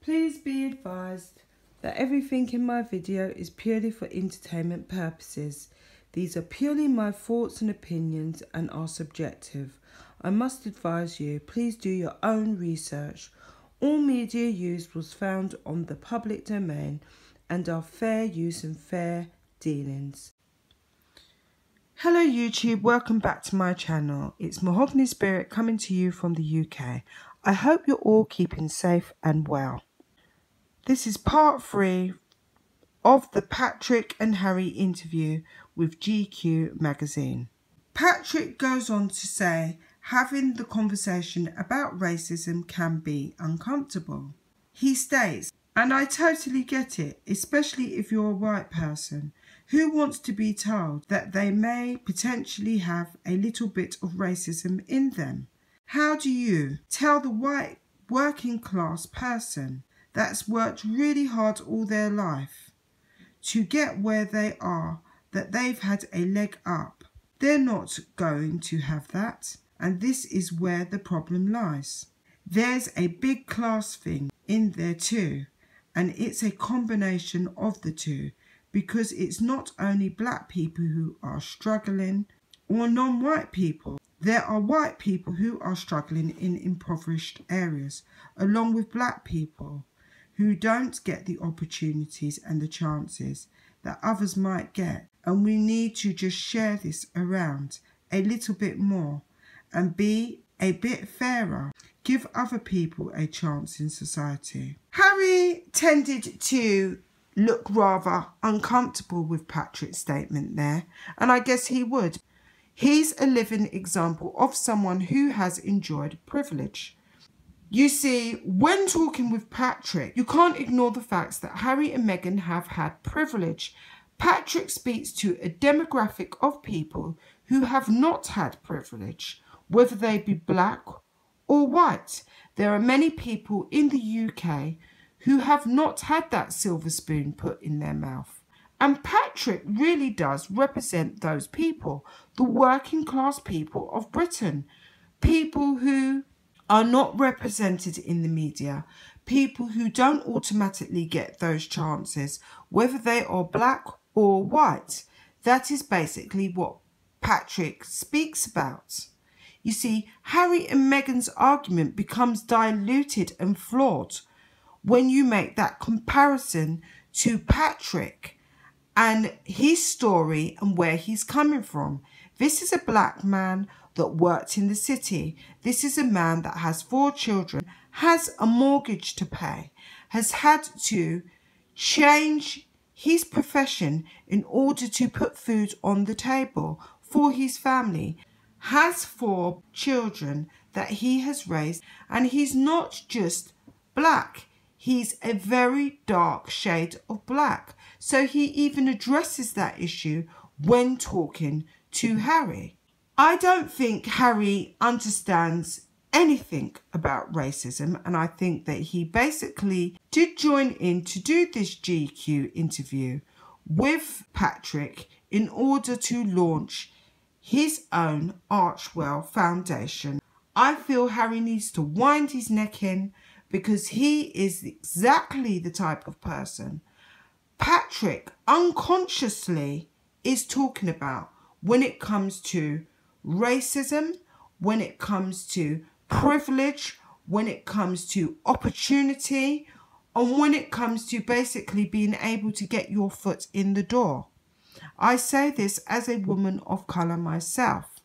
Please be advised that everything in my video is purely for entertainment purposes. These are purely my thoughts and opinions and are subjective. I must advise you, please do your own research. All media used was found on the public domain and are fair use and fair dealings. Hello YouTube, welcome back to my channel. It's Mahogany Spirit coming to you from the UK. I hope you're all keeping safe and well. This is part 3 of the Patrick and Harry interview with GQ magazine. Patrick goes on to say having the conversation about racism can be uncomfortable. He states, and I totally get it, especially if you're a white person who wants to be told that they may potentially have a little bit of racism in them. How do you tell the white working class person that's worked really hard all their life to get where they are that they've had a leg up? They're not going to have that, and this is where the problem lies. There's a big class thing in there too, and it's a combination of the two, because it's not only black people who are struggling or non-white people. There are white people who are struggling in impoverished areas, along with black people who don't get the opportunities and the chances that others might get. And we need to just share this around a little bit more and be a bit fairer. Give other people a chance in society. Harry tended to look rather uncomfortable with Patrick's statement there, and I guess he would. He's a living example of someone who has enjoyed privilege. You see, when talking with Patrick, you can't ignore the facts that Harry and Meghan have had privilege. Patrick speaks to a demographic of people who have not had privilege, whether they be black or white. There are many people in the UK who have not had that silver spoon put in their mouth. And Patrick really does represent those people, the working class people of Britain, people who are not represented in the media, people who don't automatically get those chances, whether they are black or white. That is basically what Patrick speaks about. You see, Harry and Meghan's argument becomes diluted and flawed when you make that comparison to Patrick and his story and where he's coming from. This is a black man that worked in the city. This is a man that has 4 children, has a mortgage to pay, has had to change his profession in order to put food on the table for his family, has 4 children that he has raised, and he's not just black. He's a very dark shade of black. So he even addresses that issue when talking to Harry. I don't think Harry understands anything about racism, and I think that he basically did join in to do this GQ interview with Patrick in order to launch his own Archwell Foundation. I feel Harry needs to wind his neck in, because he is exactly the type of person Patrick unconsciously is talking about when it comes to racism, when it comes to privilege, when it comes to opportunity, and when it comes to basically being able to get your foot in the door. I say this as a woman of colour myself,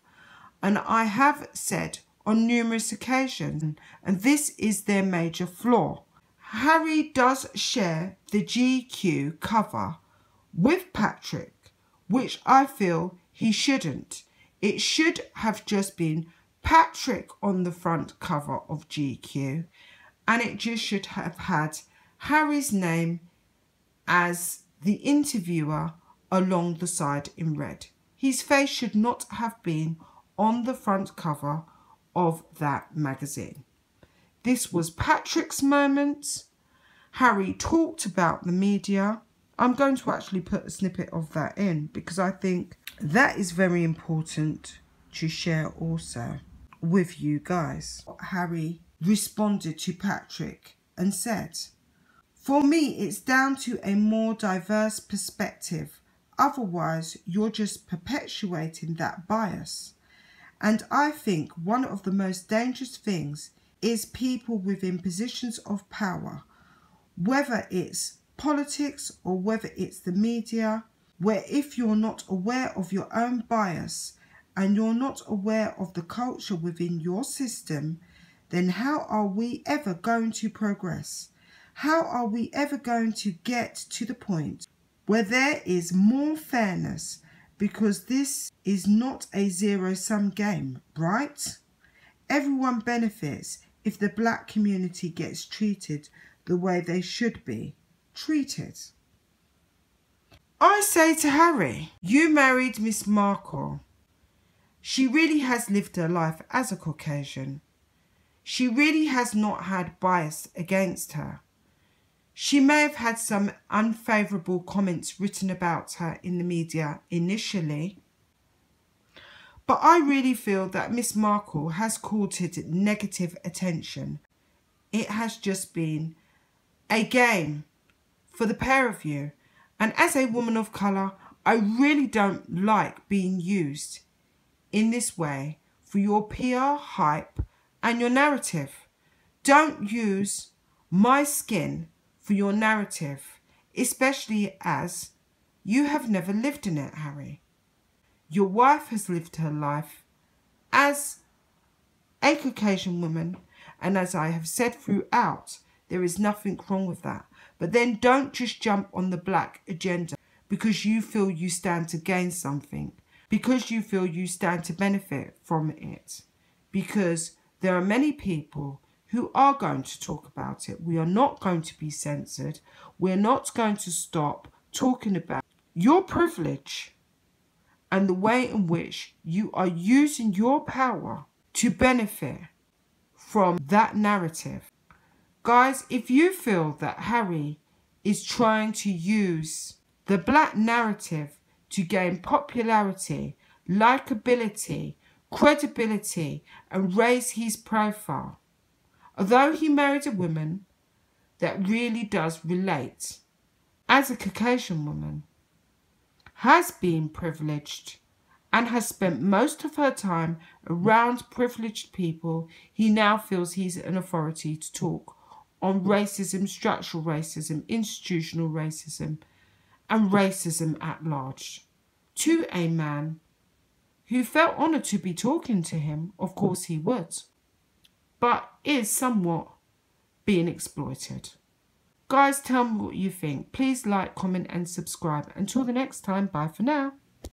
and I have said on numerous occasions, and this is their major flaw. Harry does share the GQ cover with Patrick, which I feel he shouldn't. It should have just been Patrick on the front cover of GQ, and it just should have had Harry's name as the interviewer along the side in red. His face should not have been on the front cover of that magazine. This was Patrick's moment. Harry talked about the media. I'm going to actually put a snippet of that in because I think that is very important to share also with you guys. Harry responded to Patrick and said, For me, it's down to a more diverse perspective. Otherwise, you're just perpetuating that bias. And I think one of the most dangerous things is people within positions of power, whether it's politics or whether it's the media, where if you're not aware of your own bias and you're not aware of the culture within your system, then how are we ever going to progress? How are we ever going to get to the point where there is more fairness? Because this is not a zero-sum game, right? Everyone benefits if the black community gets treated the way they should be treated. I say to Harry, you married Miss Markle. She really has lived her life as a Caucasian. She really has not had bias against her. She may have had some unfavourable comments written about her in the media initially, but I really feel that Miss Markle has courted negative attention. It has just been a game for the pair of you. And as a woman of colour, I really don't like being used in this way for your PR hype and your narrative. Don't use my skin for your narrative, especially as you have never lived in it, Harry. Your wife has lived her life as a Caucasian woman, and as I have said throughout, there is nothing wrong with that. But then don't just jump on the black agenda because you feel you stand to gain something, because you feel you stand to benefit from it, because there are many people who are going to talk about it. We are not going to be censored. We're not going to stop talking about your privilege and the way in which you are using your power to benefit from that narrative. Guys, if you feel that Harry is trying to use the black narrative to gain popularity, likability, credibility, and raise his profile, although he married a woman that really does relate as a Caucasian woman, has been privileged and has spent most of her time around privileged people, he now feels he's an authority to talk on racism, structural racism, institutional racism, and racism at large. To a man who felt honoured to be talking to him, of course he would, but is somewhat being exploited. Guys, tell me what you think. Please like, comment and subscribe. Until the next time, bye for now.